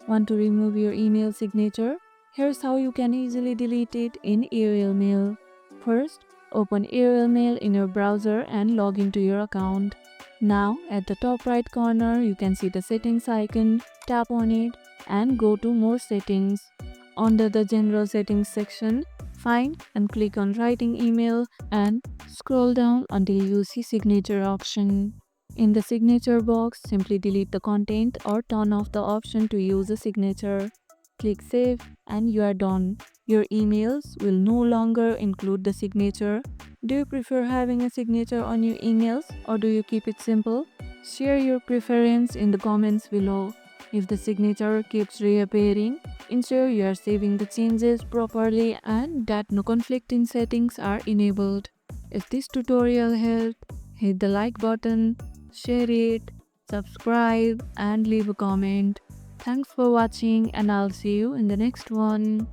Want to remove your email signature? Here's how you can easily delete it in AOL Mail. First, open AOL Mail in your browser and log into your account. Now, at the top right corner, you can see the settings icon. Tap on it and go to More Settings. Under the General Settings section, find and click on Writing Email and scroll down until you see Signature option. In the signature box, simply delete the content or turn off the option to use a signature. Click Save and you are done. Your emails will no longer include the signature. Do you prefer having a signature on your emails or do you keep it simple? Share your preference in the comments below. If the signature keeps reappearing, ensure you are saving the changes properly and that no conflicting settings are enabled. If this tutorial helped, hit the like button, share it, subscribe and leave a comment. Thanks for watching and I'll see you in the next one.